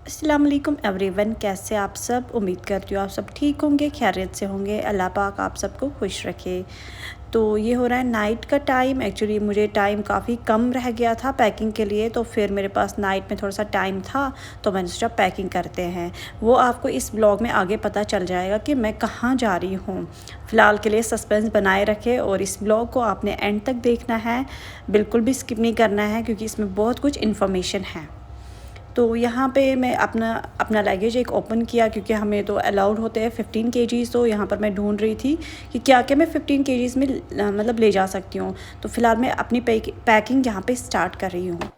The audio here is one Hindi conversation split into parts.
अस्सलाम वालेकुम एवरीवन, कैसे आप सब। उम्मीद करती हूँ आप सब ठीक होंगे, खैरियत से होंगे। अल्लाह पाक आप सबको खुश रखे। तो ये हो रहा है नाइट का टाइम। एक्चुअली मुझे टाइम काफ़ी कम रह गया था पैकिंग के लिए, तो फिर मेरे पास नाइट में थोड़ा सा टाइम था, तो मैंने सोचा पैकिंग करते हैं। वो आपको इस ब्लॉग में आगे पता चल जाएगा कि मैं कहाँ जा रही हूँ। फ़िलहाल के लिए सस्पेंस बनाए रखे और इस ब्लॉग को आपने एंड तक देखना है, बिल्कुल भी स्किप नहीं करना है, क्योंकि इसमें बहुत कुछ इन्फॉर्मेशन है। तो यहाँ पे मैं अपना अपना लगेज एक ओपन किया, क्योंकि हमें तो अलाउड होते हैं 15 केजीज़। तो यहाँ पर मैं ढूंढ रही थी कि क्या क्या मैं 15 केजीज़ में मतलब ले जा सकती हूँ। तो फ़िलहाल मैं अपनी पैकिंग यहाँ पे स्टार्ट कर रही हूँ।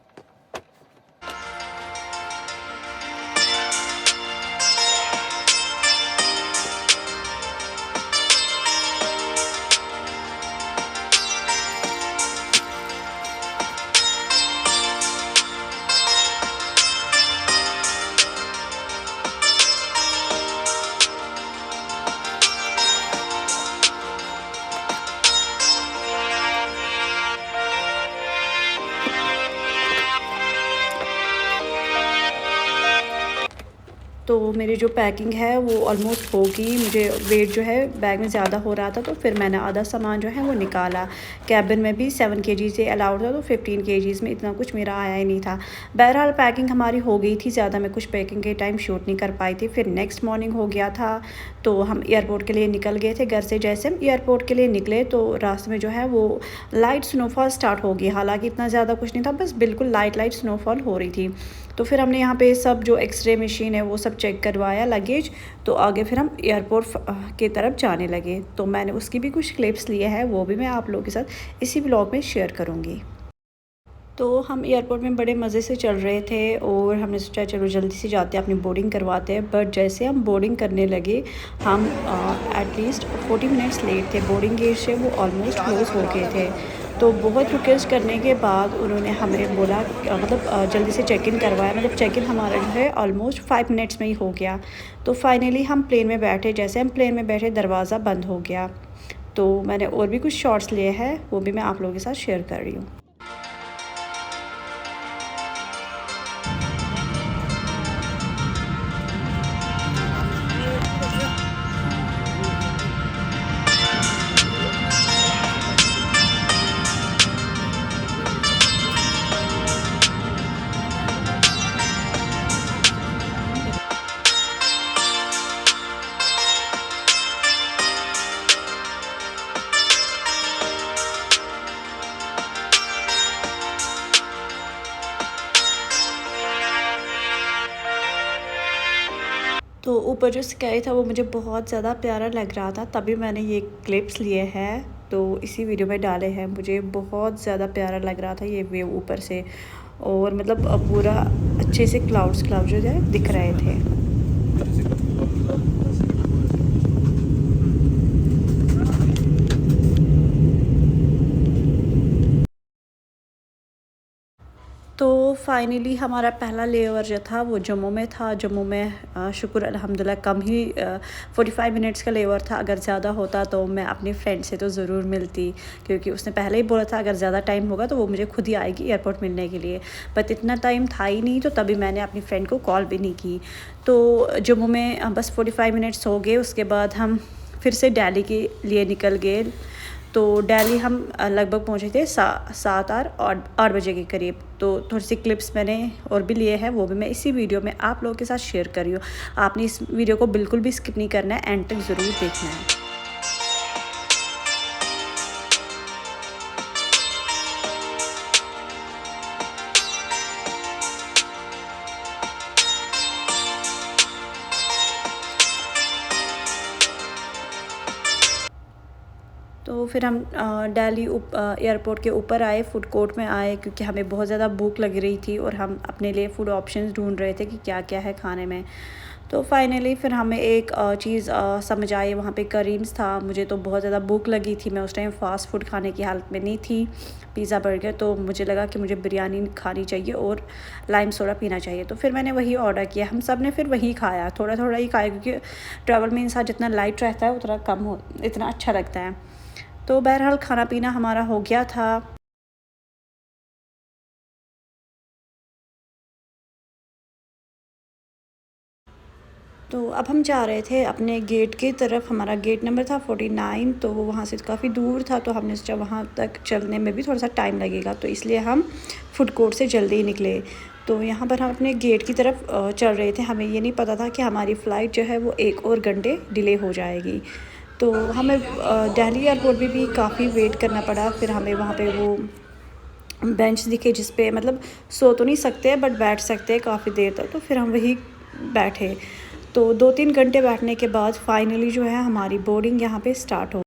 तो मेरी जो पैकिंग है वो ऑलमोस्ट होगी। मुझे वेट जो है बैग में ज़्यादा हो रहा था, तो फिर मैंने आधा सामान जो है वो निकाला। कैबिन में भी 7 केजी से अलाउड था, तो 15 केजीज़ में इतना कुछ मेरा आया ही नहीं था। बहरहाल पैकिंग हमारी हो गई थी। ज़्यादा मैं कुछ पैकिंग के टाइम शूट नहीं कर पाई थी। फिर नेक्स्ट मॉर्निंग हो गया था, तो हम एयरपोर्ट के लिए निकल गए थे। घर से जैसे हम एयरपोर्ट के लिए निकले, तो रास्ते में जो है वो लाइट स्नोफॉल स्टार्ट हो गई। हालाँकि इतना ज़्यादा कुछ नहीं था, बस बिल्कुल लाइट स्नोफॉल हो रही थी। तो फिर हमने यहाँ पे सब जो एक्सरे मशीन है वो सब चेक करवाया लगेज। तो आगे फिर हम एयरपोर्ट के तरफ जाने लगे। तो मैंने उसकी भी कुछ क्लिप्स लिए हैं, वो भी मैं आप लोगों के साथ इसी ब्लॉग में शेयर करूँगी। तो हम एयरपोर्ट में बड़े मज़े से चल रहे थे और हमने सोचा चलो जल्दी से जाते हैं, अपनी बोर्डिंग करवाते हैं। बट जैसे हम बोर्डिंग करने लगे, हम एटलीस्ट 40 मिनट्स लेट थे। बोर्डिंग गेट से वो ऑलमोस्ट क्लोज़ हो गए थे। तो बहुत रिक्वेस्ट करने के बाद उन्होंने हमें बोला मतलब जल्दी से चेक इन करवाया। मतलब चेक इन हमारा जो है ऑलमोस्ट 5 मिनट्स में ही हो गया। तो फाइनली हम प्लेन में बैठे। जैसे हम प्लेन में बैठे, दरवाज़ा बंद हो गया। तो मैंने और भी कुछ शॉट्स लिए हैं, वो भी मैं आप लोगों के साथ शेयर कर रही हूँ। तो ऊपर जो स्काई था वो मुझे बहुत ज़्यादा प्यारा लग रहा था, तभी मैंने ये क्लिप्स लिए हैं, तो इसी वीडियो में डाले हैं। मुझे बहुत ज़्यादा प्यारा लग रहा था ये व्यू ऊपर से, और मतलब पूरा अच्छे से क्लाउड जो है दिख रहे थे। तो फाइनली हमारा पहला लेओवर जो था वो जम्मू में था। जम्मू में शुक्र अल्हम्दुलिल्लाह कम ही 45 मिनट्स का लेओवर था। अगर ज़्यादा होता तो मैं अपनी फ्रेंड से तो ज़रूर मिलती, क्योंकि उसने पहले ही बोला था अगर ज़्यादा टाइम होगा तो वो मुझे खुद ही आएगी एयरपोर्ट मिलने के लिए। बट इतना टाइम था ही नहीं, तो तभी मैंने अपनी फ्रेंड को कॉल भी नहीं की। तो जम्मू में बस 45 मिनट्स हो गए। उसके बाद हम फिर से दिल्ली के लिए निकल गए। तो दिल्ली हम लगभग पहुँचे थे 7-8 बजे के करीब। तो थोड़ी सी क्लिप्स मैंने और भी लिए हैं, वो भी मैं इसी वीडियो में आप लोगों के साथ शेयर कर रही हूँ। आपने इस वीडियो को बिल्कुल भी स्किप नहीं करना है, एंड तक ज़रूर देखना है। तो फिर हम दिल्ली एयरपोर्ट के ऊपर आए, फूड कोर्ट में आए, क्योंकि हमें बहुत ज़्यादा भूख लग रही थी और हम अपने लिए फ़ूड ऑप्शंस ढूंढ रहे थे कि क्या क्या है खाने में। तो फाइनली फिर हमें एक चीज़ समझ आई, वहाँ पे करीम्स था। मुझे तो बहुत ज़्यादा भूख लगी थी, मैं उस टाइम फ़ास्ट फूड खाने की हालत में नहीं थी, पिज़्ज़ा बर्गर। तो मुझे लगा कि मुझे बिरयानी खानी चाहिए और लाइम सोडा पीना चाहिए। तो फिर मैंने वही ऑर्डर किया। हम सब ने फिर वही खाया, थोड़ा थोड़ा ही खाया, क्योंकि ट्रैवल में इंसान जितना लाइट रहता है उतना कम हो इतना अच्छा लगता है। तो बहरहाल खाना पीना हमारा हो गया था। तो अब हम जा रहे थे अपने गेट की तरफ। हमारा गेट नंबर था 49, तो वो वहाँ से काफ़ी दूर था, तो हमने सोचा वहाँ तक चलने में भी थोड़ा सा टाइम लगेगा, तो इसलिए हम फूड कोर्ट से जल्दी ही निकले। तो यहाँ पर हम अपने गेट की तरफ चल रहे थे। हमें ये नहीं पता था कि हमारी फ़्लाइट जो है वो 1 और घंटे डिले हो जाएगी। तो हमें दिल्ली एयरपोर्ट भी काफ़ी वेट करना पड़ा। फिर हमें वहाँ पे वो बेंच दिखे जिस पे मतलब सो तो नहीं सकते बट बैठ सकते हैं काफ़ी देर तक, तो फिर हम वहीं बैठे। तो 2-3 घंटे बैठने के बाद फाइनली जो है हमारी बोर्डिंग यहाँ पे स्टार्ट हो।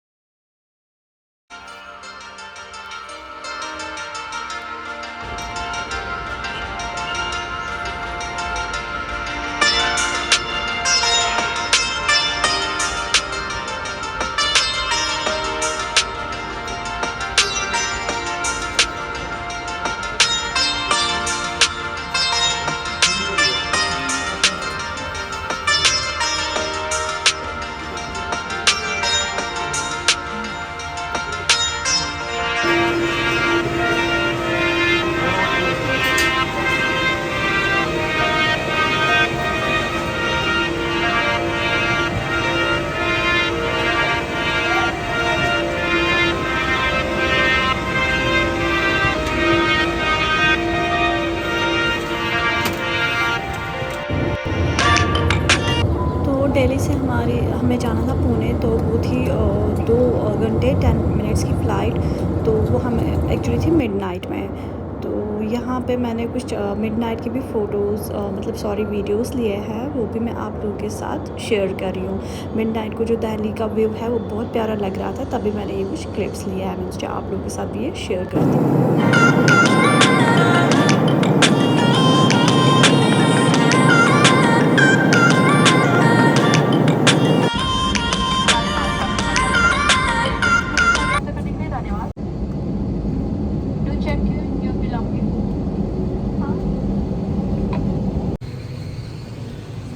दिल्ली से हमें जाना था पुणे, तो वो थी 2 घंटे 10 मिनट्स की फ़्लाइट। तो वो हम एक्चुअली थी मिडनाइट में। तो यहाँ पे मैंने कुछ मिडनाइट की भी फ़ोटोज़ मतलब सॉरी वीडियोस लिए हैं, वो भी मैं आप लोगों के साथ शेयर कर रही हूँ। मिडनाइट को जो दिल्ली का व्यू है वो बहुत प्यारा लग रहा था, तभी मैंने ये कुछ क्लिप्स लिए हैं। मैं सोचा आप लोगों के साथ भी ये शेयर करती हूँ।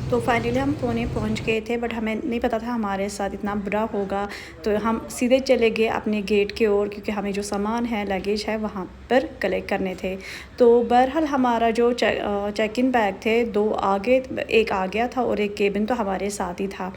तो फाइनली हम पुणे पहुंच गए थे, बट हमें नहीं पता था हमारे साथ इतना बुरा होगा। तो हम सीधे चले गए अपने गेट की ओर, क्योंकि हमें जो सामान है लगेज है वहाँ पर कलेक्ट करने थे। तो बहरहाल हमारा जो चेक इन बैग थे, 2 आगे, एक आ गया था और एक केबिन तो हमारे साथ ही था,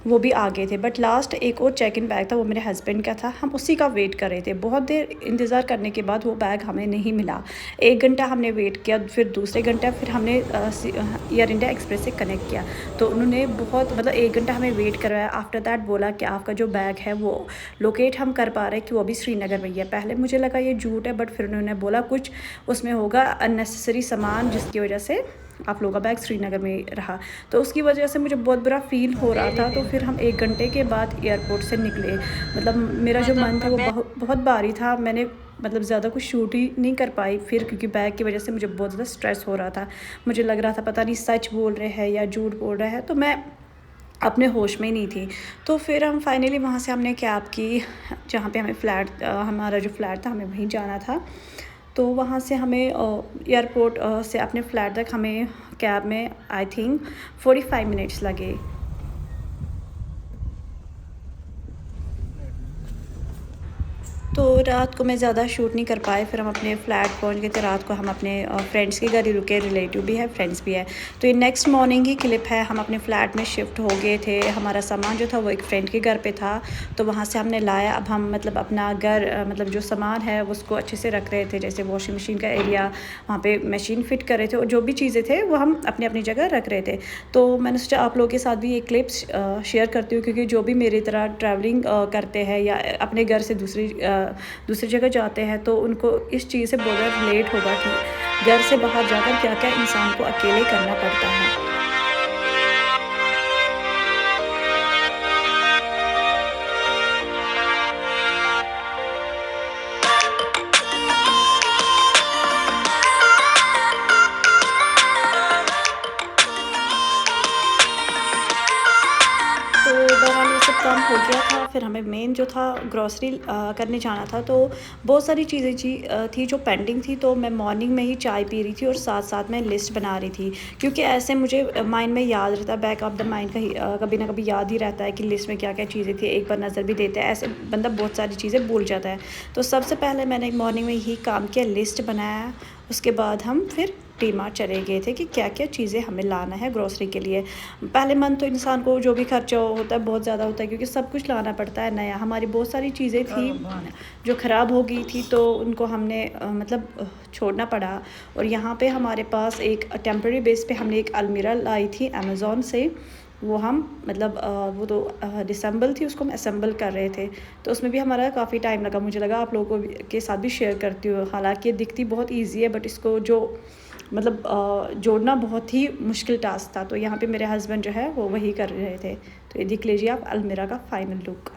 वो भी आ गए थे। बट लास्ट एक और चेक इन बैग था, वो मेरे हस्बैंड का था। हम उसी का वेट कर रहे थे। बहुत देर इंतज़ार करने के बाद वो बैग हमें नहीं मिला। 1 घंटा हमने वेट किया, फिर दूसरे घंटा फिर हमने एयर इंडिया एक्सप्रेस से कनेक्ट किया। तो उन्होंने बहुत मतलब 1 घंटा हमें वेट करवाया। आफ्टर दैट बोला कि आपका जो बैग है वो लोकेट हम कर पा रहे हैं कि वो अभी श्रीनगर में ही है। पहले मुझे लगा ये झूठ है, बट फिर उन्होंने बोला कुछ उसमें होगा अननेसेसरी सामान, जिसकी वजह से आप लोगों का बैग श्रीनगर में रहा। तो उसकी वजह से मुझे बहुत बुरा फ़ील हो रहा था। तो फिर हम 1 घंटे के बाद एयरपोर्ट से निकले। मतलब मेरा जो मन था वो बहुत भारी था। मैंने मतलब ज़्यादा कुछ शूट ही नहीं कर पाई फिर, क्योंकि बैग की वजह से मुझे बहुत ज़्यादा स्ट्रेस हो रहा था। मुझे लग रहा था पता नहीं सच बोल रहे हैं या झूठ बोल रहे हैं, तो मैं अपने होश में ही नहीं थी। तो फिर हम फाइनली वहाँ से हमने कैब की, जहाँ पे हमें फ़्लैट हमारा जो फ़्लैट था हमें वहीं जाना था। तो वहाँ से हमें एयरपोर्ट से अपने फ़्लैट तक हमें कैब में आई थिंक 45 मिनट्स लगे। तो रात को मैं ज़्यादा शूट नहीं कर पाए। फिर हम अपने फ़्लैट पहुंच गए थे। रात को हम अपने फ्रेंड्स के घर ही रुके। रिलेटिव भी है, फ्रेंड्स भी है। तो ये नेक्स्ट मॉर्निंग की क्लिप है। हम अपने फ़्लैट में शिफ्ट हो गए थे। हमारा सामान जो था वो एक फ्रेंड के घर पे था, तो वहाँ से हमने लाया। अब हम मतलब अपना घर मतलब जो सामान है उसको अच्छे से रख रहे थे, जैसे वॉशिंग मशीन का एरिया, वहाँ पे मशीन फ़िट कर रहे थे, और जो भी चीज़ें थे वो हम अपनी अपनी जगह रख रहे थे। तो मैंने सोचा आप लोगों के साथ भी ये क्लिप्स शेयर करती हूँ, क्योंकि जो भी मेरी तरह ट्रैवलिंग करते हैं या अपने घर से दूसरी जगह जाते हैं, तो उनको इस चीज़ से बहुत ज़्यादा रिलेट होगा कि घर से बाहर जाकर क्या क्या इंसान को अकेले करना पड़ता है। तो बहरहाल ये सब काम हो गया था। फिर हमें मेन जो था ग्रॉसरी करने जाना था। तो बहुत सारी चीज़ें थी जो पेंडिंग थी। तो मैं मॉर्निंग में ही चाय पी रही थी और साथ साथ में लिस्ट बना रही थी, क्योंकि ऐसे मुझे माइंड में याद रहता है, बैक ऑफ द माइंड कभी ना कभी याद ही रहता है कि लिस्ट में क्या क्या चीज़ें थी। एक बार नज़र भी देते हैं, ऐसे बंदा बहुत सारी चीज़ें भूल जाता है। तो सबसे पहले मैंने मॉर्निंग में ही काम किया, लिस्ट बनाया। उसके बाद हम फिर डी-मार्ट चले गए थे कि क्या क्या चीज़ें हमें लाना है ग्रोसरी के लिए। पहले मंथ तो इंसान को जो भी खर्चा होता है बहुत ज़्यादा होता है, क्योंकि सब कुछ लाना पड़ता है नया। हमारी बहुत सारी चीज़ें थी जो ख़राब हो गई थी, तो उनको हमने मतलब छोड़ना पड़ा। और यहाँ पे हमारे पास एक टेम्प्रेरी बेस पे हमने एक अलमीरा लाई थी अमेज़ॉन से। वो हम मतलब वो तो डिसेंबल थी, उसको हम असेंबल कर रहे थे, तो उसमें भी हमारा काफ़ी टाइम लगा। मुझे लगा आप लोगों के साथ भी शेयर करती हूँ। हालांकि ये दिखती बहुत इजी है, बट इसको जो मतलब जोड़ना बहुत ही मुश्किल टास्क था। तो यहाँ पे मेरे हस्बैंड जो है वो वही कर रहे थे। तो ये देख लीजिए आप अलमीरा का फाइनल लुक।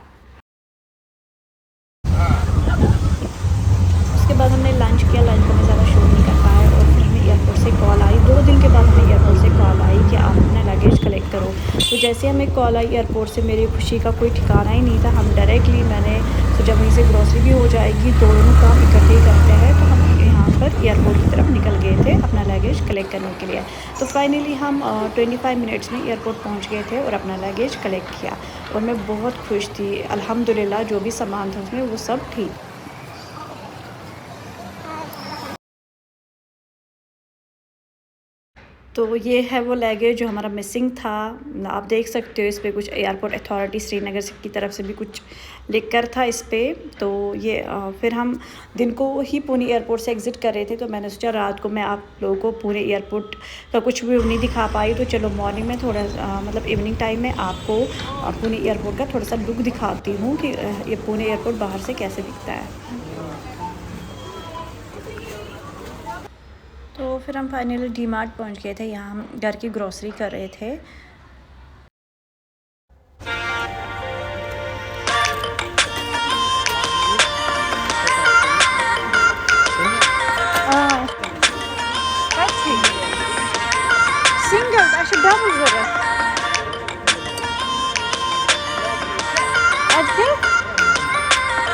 उसके बाद हमने लंच किया। लंच में ज़्यादा शूट नहीं कर पाए, और फिर हमें एयरपोर्ट से कॉल आई। 2 दिन के बाद हमें एयरपोर्ट से कॉल आई कि आप अपना लगेज कलेक्ट करो। तो जैसे हमें कॉल आई एयरपोर्ट से, मेरी खुशी का कोई ठिकाना ही नहीं था। हम डायरेक्टली मैंने सोचा वहीं से ग्रॉसरी भी हो जाएगी, दोनों काम इकट्ठे ही करते हैं। तो हम यहाँ पर एयरपोर्ट की तरफ निकल गए थे अपना लगेज कलेक्ट करने के लिए। तो फाइनली हम 25 मिनट्स में एयरपोर्ट पहुँच गए थे और अपना लगेज कलेक्ट किया। और मैं बहुत खुश थी, अल्हम्दुलिल्लाह जो भी सामान था उसमें वो सब ठीक। तो ये है वो लगेज जो हमारा मिसिंग था। आप देख सकते हो इस पे कुछ एयरपोर्ट अथॉरिटी श्रीनगर की तरफ से भी कुछ लिख कर था इस पे। तो ये फिर हम दिन को ही पुणे एयरपोर्ट से एग्ज़िट कर रहे थे। तो मैंने सोचा रात को मैं आप लोगों को पुणे एयरपोर्ट का कुछ भी नहीं दिखा पाई, तो चलो मॉर्निंग में थोड़ा मतलब इवनिंग टाइम में आपको पुणे एयरपोर्ट का थोड़ा सा लुक दिखाती हूँ कि ये पुणे एयरपोर्ट बाहर से कैसे दिखता है। तो फिर हम फाइनली डी-मार्ट पहुँच गए थे। यहाँ हम घर की ग्रॉसरी कर रहे थे। सिंगल डबल ज़रूरत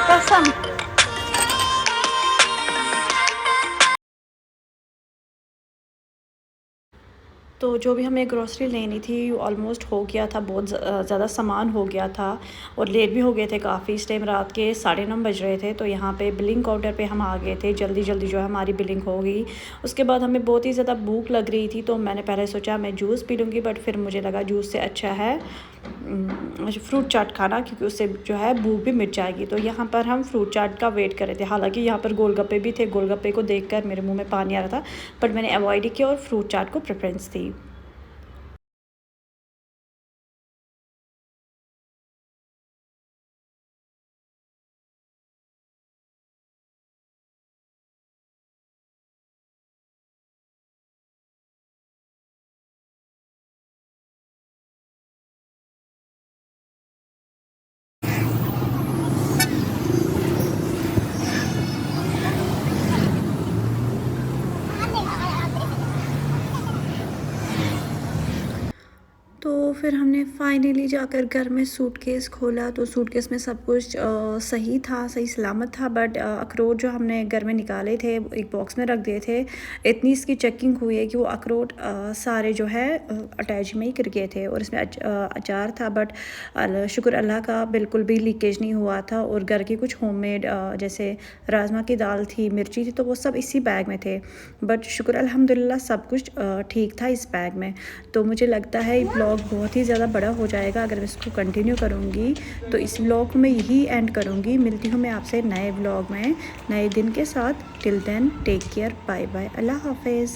कसम। तो जो भी हमें ग्रॉसरी लेनी थी ऑलमोस्ट हो गया था, बहुत ज़्यादा सामान हो गया था और लेट भी हो गए थे काफ़ी। इस टाइम रात के 9:30 बज रहे थे। तो यहाँ पे बिलिंग काउंटर पे हम आ गए थे, जल्दी जल्दी जो है हमारी बिलिंग हो गई। उसके बाद हमें बहुत ही ज़्यादा भूख लग रही थी, तो मैंने पहले सोचा मैं जूस पी लूँगी, बट फिर मुझे लगा जूस से अच्छा है फ्रूट चाट खाना, क्योंकि उससे जो है भूख भी मिट जाएगी। तो यहाँ पर हम फ्रूट चाट का वेट कर रहे थे। हालांकि यहाँ पर गोलगप्पे भी थे, गोलगप्पे को देखकर मेरे मुंह में पानी आ रहा था, बट मैंने अवॉइड ही किया और फ्रूट चाट को प्रेफरेंस दी। तो फिर हमने फाइनली जाकर घर में सूटकेस खोला। तो सूटकेस में सब कुछ सही था, सही सलामत था, बट अखरोट जो हमने घर में निकाले थे एक बॉक्स में रख दिए थे। इतनी इसकी चेकिंग हुई है कि वो अखरोट सारे जो है अटैच में ही गिर गए थे। और इसमें अचार था, बट शुक्र अल्लाह का बिल्कुल भी लीकेज नहीं हुआ था। और घर की कुछ होममेड जैसे राजमा की दाल थी, मिर्ची थी, तो वो सब इसी बैग में थे। बट शुक्र अल्हम्दुलिल्लाह सब कुछ ठीक था इस बैग में। तो मुझे लगता है ये ब्लॉग बहुत ही ज़्यादा बड़ा हो जाएगा अगर मैं इसको कंटिन्यू करूँगी। तो इस ब्लॉग को मैं यही एंड करूँगी। मिलती हूँ मैं आपसे नए ब्लॉग में नए दिन के साथ। Till then take care, bye bye, अल्लाह हाफिज़।